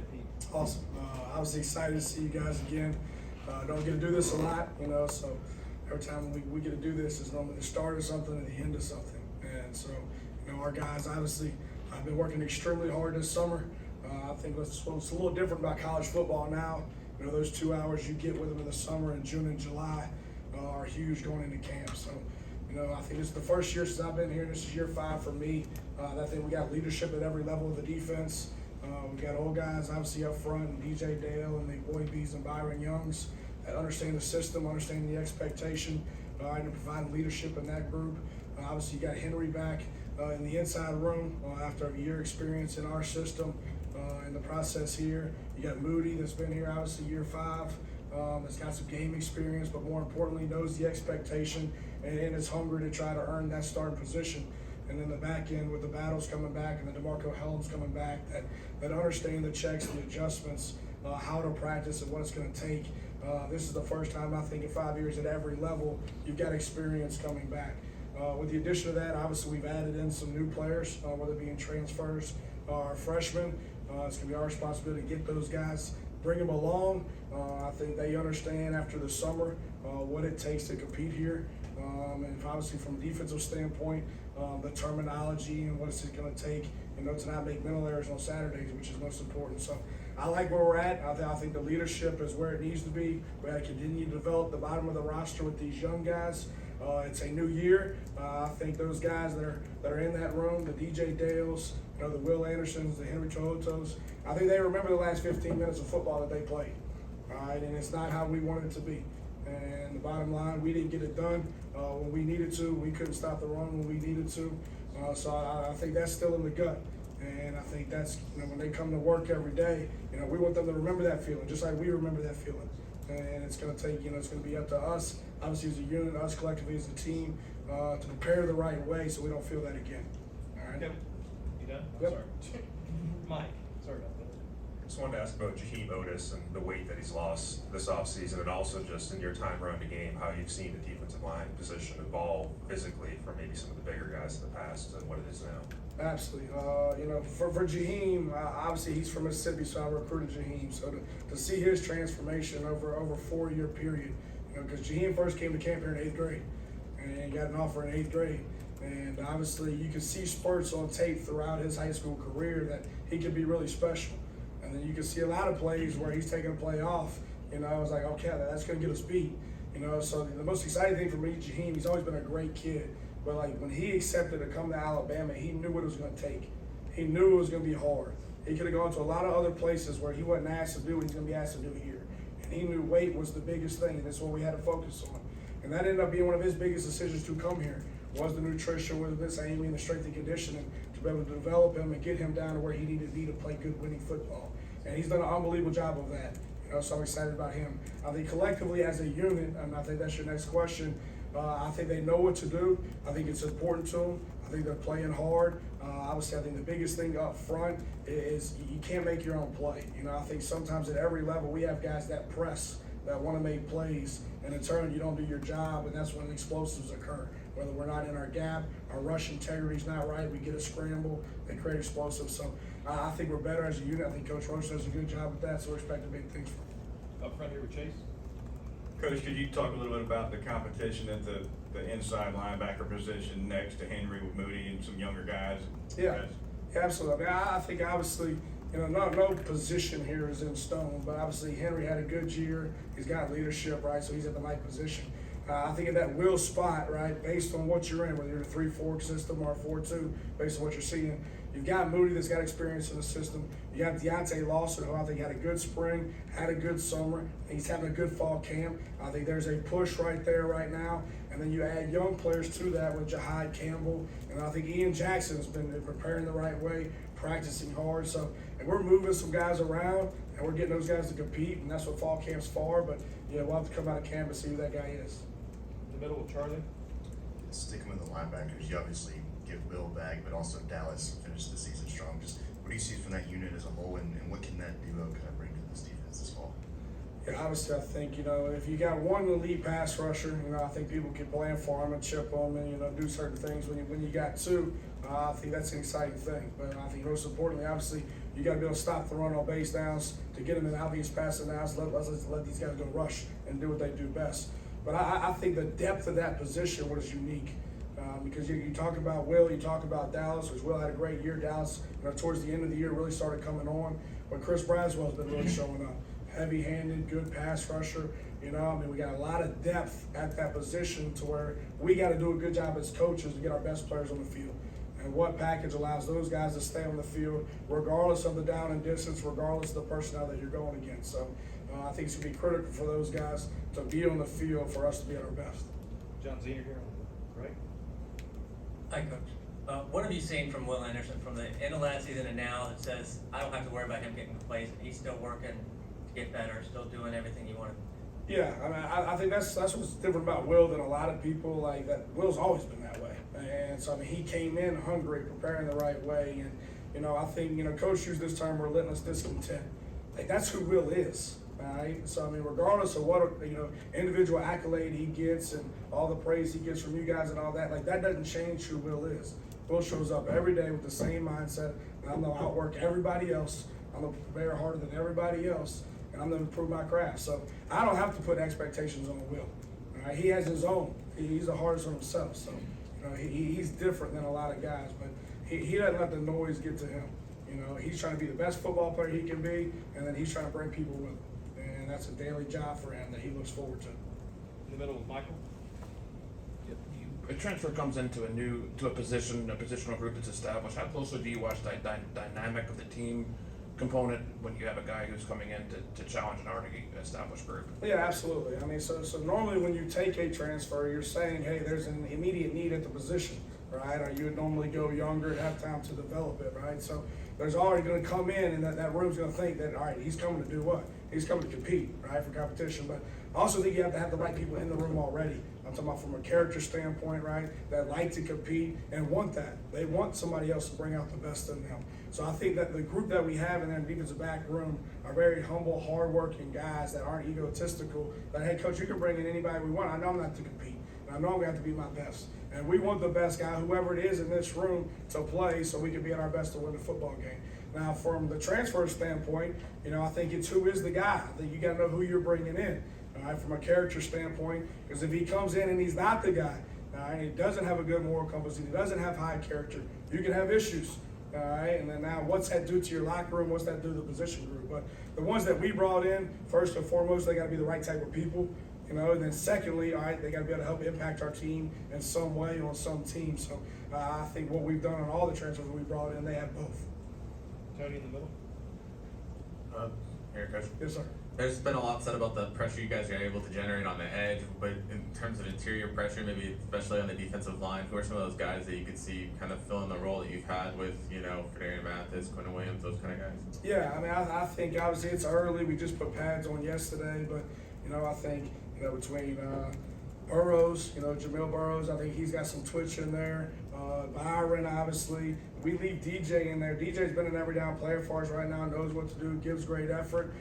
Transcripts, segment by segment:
ahead, Pete. Awesome. I was excited to see you guys again. Don't get to do this a lot, so every time we get to do this, it's normally the start of something and the end of something. And so, our guys obviously have been working extremely hard this summer. I think what's a little different about college football now, those 2 hours you get with them in the summer in June and July are huge going into camp. So, I think it's the first year since I've been here. This is year 5 for me. I think we got leadership at every level of the defense. We got old guys obviously up front, and DJ Dale and the Boyd Bees and Byron Youngs that understand the system, understand the expectation, and provide leadership in that group. Obviously, you got Henry back in the inside room after a year experience in our system. In the process here, you got Moody that's been here obviously year 5. That's got some game experience, but more importantly knows the expectation and is hungry to try to earn that starting position. And then the back end with the Battles coming back and the DeMarco Helms coming back that understand the checks and the adjustments, how to practice and what it's going to take. This is the first time I think in 5 years at every level you've got experience coming back. With the addition of that, obviously we've added in some new players, whether it be in transfers or freshmen. It's going to be our responsibility to get those guys, bring them along. I think they understand after the summer what it takes to compete here. And obviously from a defensive standpoint, the terminology and what it's going to take, to not make mental errors on Saturdays, which is most important. So I like where we're at. I think the leadership is where it needs to be. We got to continue to develop the bottom of the roster with these young guys. It's a new year. I think those guys that are in that room, the DJ Dales, the Will Andersons, the Henry Tohotos, I think they remember the last 15 minutes of football that they played. All right, and it's not how we wanted it to be. And the bottom line, we didn't get it done when we needed to. We couldn't stop the run when we needed to. So I think that's still in the gut. And I think that's, when they come to work every day, we want them to remember that feeling, just like we remember that feeling. And it's going to take, it's going to be up to us, obviously as a unit, us collectively as a team, to prepare the right way so we don't feel that again. All right? Kevin, you done? I'm Yep. sorry. Mike, sorry about that. I just wanted to ask about Jaheim Otis and the weight that he's lost this offseason, and also just in your time around the game, how you've seen the defensive line position evolve physically from maybe some of the bigger guys in the past and what it is now. Absolutely. For Jaheim, obviously he's from Mississippi, so I recruited Jaheim. So to see his transformation over a 4-year period, because Jaheim first came to camp here in 8th grade and got an offer in 8th grade. And obviously you can see spurts on tape throughout his high school career that he could be really special. And then you can see a lot of plays where he's taking a play off. I was like, okay, that's going to get us beat. So the most exciting thing for me, Jaheim, he's always been a great kid. But when he accepted to come to Alabama, he knew what it was going to take. He knew it was going to be hard. He could have gone to a lot of other places where he wasn't asked to do what he's going to be asked to do here. And he knew weight was the biggest thing, and that's what we had to focus on. And that ended up being one of his biggest decisions to come here, was the nutrition, was Miss Amy, and the strength and conditioning, to be able to develop him and get him down to where he needed to be to play good winning football. And he's done an unbelievable job of that. So I'm excited about him. I think collectively as a unit, and I think that's your next question, I think they know what to do. I think it's important to them. I think they're playing hard. Obviously, I think the biggest thing up front is you can't make your own play. I think sometimes at every level we have guys that press, that want to make plays, and in turn you don't do your job, and that's when explosives occur. Whether we're not in our gap, our rush integrity's not right, we get a scramble, they create explosives. So I think we're better as a unit. I think Coach Roach does a good job with that, so we're expecting big things from him. Up front here with Chase. Coach, could you talk a little bit about the competition at the inside linebacker position next to Henry with Moody and some younger guys? Yeah, absolutely. I think obviously, no position here is in stone, but obviously Henry had a good year. He's got leadership, right? So he's at the right position. I think at that will spot, right, based on what you're in, whether you're in a 3-4 system or a 4-2, based on what you're seeing, you've got Moody that's got experience in the system. You got Deontay Lawson, who I think had a good spring, had a good summer. He's having a good fall camp. I think there's a push right there right now. And then you add young players to that with Jahad Campbell. And I think Ian Jackson's been preparing the right way, practicing hard. So, and we're moving some guys around, and we're getting those guys to compete, and that's what fall camp's for. But, we'll have to come out of camp and see who that guy is. In the middle with Charlie. Sticking with the linebackers, you obviously get Will back, but also Dallas finished the season strong. Just what do you see from that unit as a whole, and what can that duo kind of bring to this defense this fall? Yeah, obviously I think, if you got one elite pass rusher, I think people can plan for him and chip him and, do certain things. When you got two, I think that's an exciting thing. But I think most importantly, obviously, you got to be able to stop the run on base downs, to get them in obvious passing downs. Let's let these guys go rush and do what they do best. But I think the depth of that position was unique. Because you talk about Will, you talk about Dallas, which Will had a great year. Dallas, towards the end of the year, really started coming on. But Chris Braswell's been really showing up. Heavy-handed, good pass rusher. We got a lot of depth at that position to where we got to do a good job as coaches to get our best players on the field. And what package allows those guys to stay on the field, regardless of the down and distance, regardless of the personnel that you're going against. So I think it's going to be critical for those guys to be on the field for us to be at our best. John Zener here on the right. Hi, Coach. What have you seen from Will Anderson from the end of last season and now that says, I don't have to worry about him getting complacent, he's still working to get better, still doing everything you want? Yeah, I think that's what's different about Will than a lot of people. Like that, Will's always been that way, and so he came in hungry, preparing the right way, and I think Coach used this term relentless discontent. Like that's who Will is. All right, so regardless of what individual accolade he gets and all the praise he gets from you guys and all that, like that doesn't change who Will is. Will shows up every day with the same mindset. I'm gonna outwork everybody else. I'm gonna prepare harder than everybody else, and I'm gonna improve my craft. So I don't have to put expectations on Will. All right, he has his own. He's the hardest on himself. So he's different than a lot of guys, but he doesn't let the noise get to him. He's trying to be the best football player he can be, and then he's trying to bring people with him. And that's a daily job for him that he looks forward to. In the middle with Michael. A transfer comes into a positional group that's established. How closely do you watch that dynamic of the team component when you have a guy who's coming in to challenge an already established group? Yeah, absolutely. So normally when you take a transfer, you're saying, hey, there's an immediate need at the position, right? Or you would normally go younger and have time to develop it, right? So there's already going to come in, and that room's going to think that, all right, he's coming to do what? He's coming to compete, right, for competition. But I also think you have to have the right people in the room already. I'm talking about from a character standpoint, right, that like to compete and want that. They want somebody else to bring out the best in them. So I think that the group that we have in that defensive back room are very humble, hardworking guys that aren't egotistical, that, hey, Coach, you can bring in anybody we want. I know I'm not to compete, and I know I'm going to have to be my best. And we want the best guy, whoever it is in this room, to play so we can be at our best to win the football game. Now, from the transfer standpoint, I think it's who is the guy. I think you got to know who you're bringing in. All right, from a character standpoint, because if he comes in and he's not the guy, all right, he doesn't have a good moral compass, he doesn't have high character, you can have issues. All right, and then now what's that do to your locker room? What's that do to the position group? But the ones that we brought in, first and foremost, they got to be the right type of people. And then secondly, all right, they got to be able to help impact our team in some way on some team. So I think what we've done on all the transfers we brought in, they have both. Tony in the middle. Here, Coach. Yes, sir. There's been a lot said about the pressure you guys are able to generate on the edge, but in terms of interior pressure, maybe especially on the defensive line, who are some of those guys that you could see kind of filling the role that you've had with, Ferdinand Mathis, Quentin Williams, those kind of guys? Yeah, I think obviously it's early. We just put pads on yesterday, but I think between Burrows, Jamil Burrows, I think he's got some twitch in there. Byron, obviously. We leave DJ in there. DJ's been an every down player for us right now, knows what to do, gives great effort.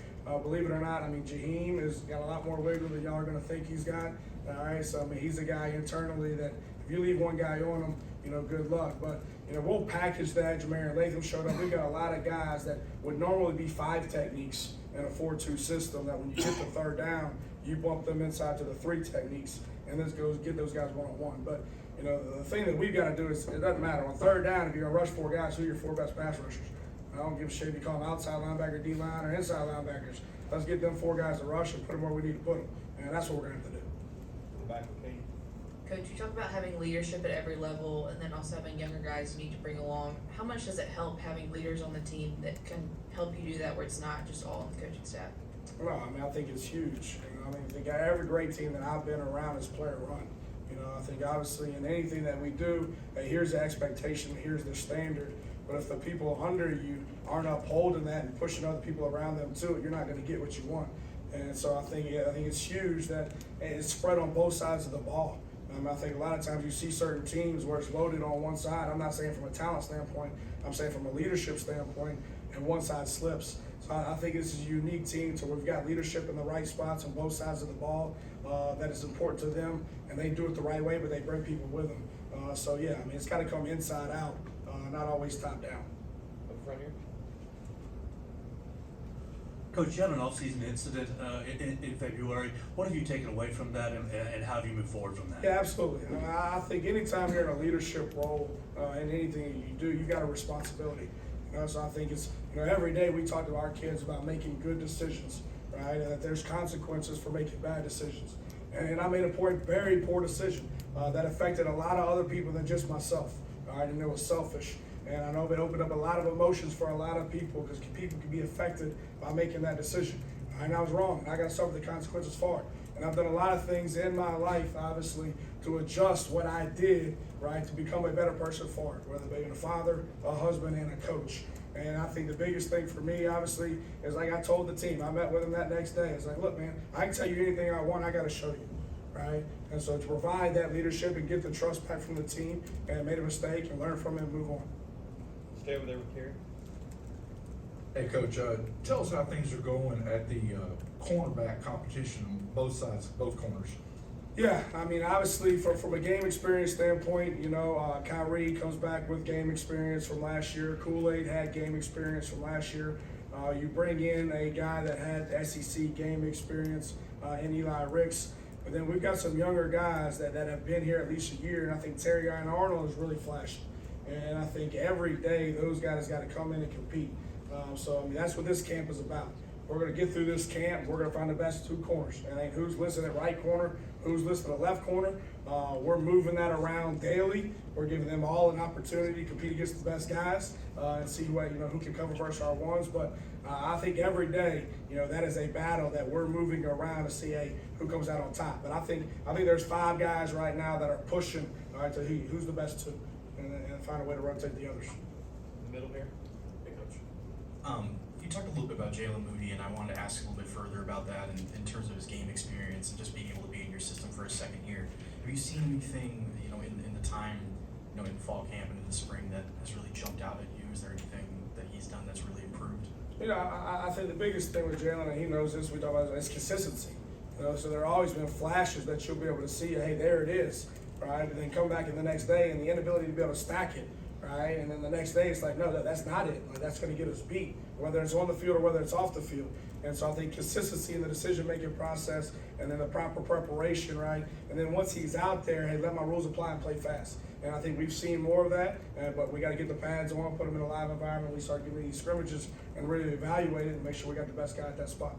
Believe it or not, Jaheim has got a lot more wiggle than y'all are going to think he's got. All right, so he's a guy internally that if you leave one guy on him, good luck. But we'll package that. Jamarian Latham showed up. We got a lot of guys that would normally be 5 techniques in a 4-2 system. That when you hit the third down, you bump them inside to the 3 techniques, and this goes get those guys one-on-one. But the thing that we've got to do is it doesn't matter on third down if you're gonna rush 4 guys. Who are your 4 best pass rushers? I don't give a shit if you call them outside linebacker, D-line, or inside linebackers. Let's get them 4 guys to rush and put them where we need to put them. And that's what we're going to have to do. In the back with Katie. Coach, you talk about having leadership at every level and then also having younger guys you need to bring along. How much does it help having leaders on the team that can help you do that where it's not just all on the coaching staff? Well, I think it's huge. I think every great team that I've been around is player run. I think obviously in anything that we do, here's the expectation, here's the standard. But if the people under you aren't upholding that and pushing other people around them to it, you're not going to get what you want. And so I think it's huge that it's spread on both sides of the ball. I think a lot of times you see certain teams where it's loaded on one side. I'm not saying from a talent standpoint, I'm saying from a leadership standpoint, and one side slips. So I think this is a unique team to where we've got leadership in the right spots on both sides of the ball that is important to them, and they do it the right way, but they bring people with them. So yeah, it's got to come inside out, not always top down. Up front here. Coach, you had an off-season incident in February. What have you taken away from that, and how have you moved forward from that? Yeah, absolutely. I think anytime you're in a leadership role in anything you do, you got a responsibility. So I think it's, every day we talk to our kids about making good decisions, right? And that there's consequences for making bad decisions. And I made a very poor decision that affected a lot of other people than just myself, all right? And it was selfish. And I know it opened up a lot of emotions for a lot of people because people can be affected by making that decision. And I was wrong, and I got to suffer the consequences for it. And I've done a lot of things in my life, obviously, to adjust what I did, right, to become a better person for it, whether being a father, a husband, and a coach. And I think the biggest thing for me, obviously, is like I told the team, I met with them that next day. It's like, look, man, I can tell you anything I want, I got to show you, right? And so to provide that leadership and get the trust back from the team and made a mistake and learn from it and move on. Stay over there with Kerry. Hey, Coach, tell us how things are going at the cornerback competition on both sides, both corners. Yeah, I mean, obviously, from a game experience standpoint, Kyrie comes back with game experience from last year. Kool-Aid had game experience from last year. You bring in a guy that had SEC game experience in Eli Ricks. But then we've got some younger guys that have been here at least a year, and I think Terry Iron Arnold is really flashing. And I think every day those guys got to come in and compete. So, I mean, that's what this camp is about. We're going to get through this camp. We're going to find the best two corners. And ain't who's listed at right corner, who's listed at left corner. We're moving that around daily. We're giving them all an opportunity to compete against the best guys and see who can cover versus our ones. But I think every day, that is a battle that we're moving around to see who comes out on top. But I think there's 5 guys right now that are pushing to who's the best two, and find a way to rotate the others. In the middle here. Hey, Coach. You talked a little bit about Jalen Moody, and I wanted to ask a little bit further about that in terms of his game experience and just being able to be in your system for a second year. Have you seen anything, in the time, in fall camp and in the spring that has really jumped out at you? Is there anything that he's done that's really improved? I think the biggest thing with Jalen, and he knows this, we talk about is consistency. So there have always been flashes that you'll be able to see, hey, there it is, right? And then come back in the next day and the inability to be able to stack it, right? And then the next day it's like, no, that's not it. Like, that's going to get us beat, whether it's on the field or whether it's off the field. And so I think consistency in the decision-making process and then the proper preparation, right? And then once he's out there, hey, let my rules apply and play fast. And I think we've seen more of that, but we got to get the pads on, put them in a live environment. We start giving these scrimmages and really evaluate it and make sure we got the best guy at that spot.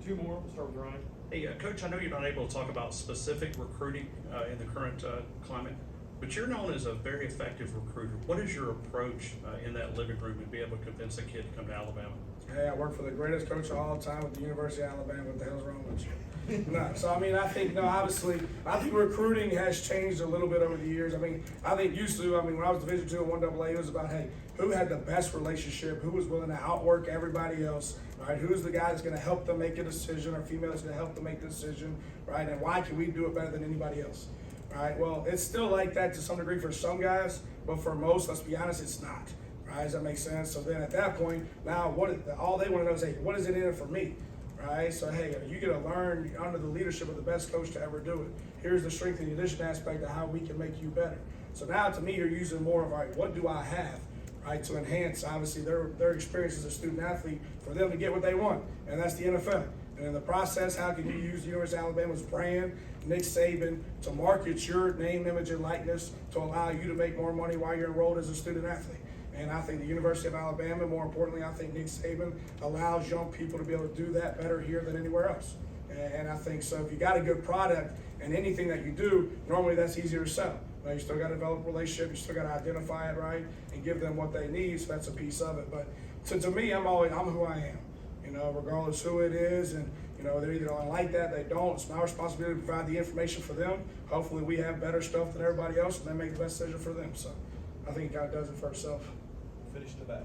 2 more. We'll start with Ryan. Hey, Coach, I know you're not able to talk about specific recruiting in the current climate, but you're known as a very effective recruiter. What is your approach in that living room to be able to convince a kid to come to Alabama? Hey, I work for the greatest coach of all time at the University of Alabama. What the hell's wrong with you? No, so I mean, I think recruiting has changed a little bit over the years. I think used to, when I was Division II and 1AA, it was about, hey, who had the best relationship, who was willing to outwork everybody else, right? Who's the guy that's going to help them make a decision, or female that's going to help them make the decision, right? And why can we do it better than anybody else, right? Well, it's still like that to some degree for some guys, but for most, let's be honest, it's not, right? Does that make sense? So then at that point, now all they want to know is, hey, what is it in it for me? Right? So, hey, you get to learn under the leadership of the best coach to ever do it. Here's the strength and condition aspect of how we can make you better. So now, to me, you're using more of, all right, what do I have, right, to enhance, obviously, their experience as a student athlete for them to get what they want, and that's the NFL. And in the process, how can you use the University of Alabama's brand, Nick Saban, to market your name, image, and likeness to allow you to make more money while you're enrolled as a student athlete? And I think the University of Alabama, more importantly, I think Nick Saban allows young people to be able to do that better here than anywhere else. And I think so if you got a good product and anything that you do, normally that's easier to sell. Now, you still got to develop a relationship, you still got to identify it right and give them what they need, so that's a piece of it. But to me, I'm who I am, regardless who it is. And, they're either don't like that, they don't. It's my responsibility to provide the information for them. Hopefully we have better stuff than everybody else and they make the best decision for them. So I think God does it for himself. Finish in the back.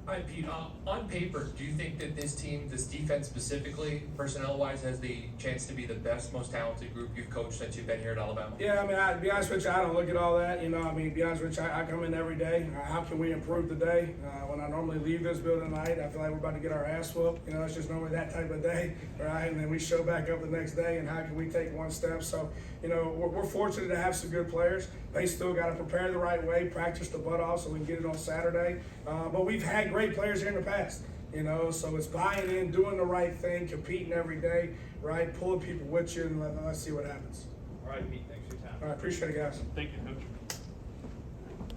Hi, Pete. On paper, do you think that this team, this defense specifically, personnel-wise, has the chance to be the best, most talented group you've coached since you've been here at Alabama? Yeah, to be honest with you, I don't look at all that. To be honest with you, I come in every day. How can we improve today? When I normally leave this building tonight, I feel like we're about to get our ass whooped. It's just normally that type of day, right? And then we show back up the next day, and how can we take one step? So, we're fortunate to have some good players. They still got to prepare the right way, practice the butt off so we can get it on Saturday. But we've had great players here in the past. you know, so it's buying in, doing the right thing, competing every day, right, pulling people with you, and let's see what happens. All right, Pete, thanks for your time. All right, appreciate it, guys. Thank you, Coach.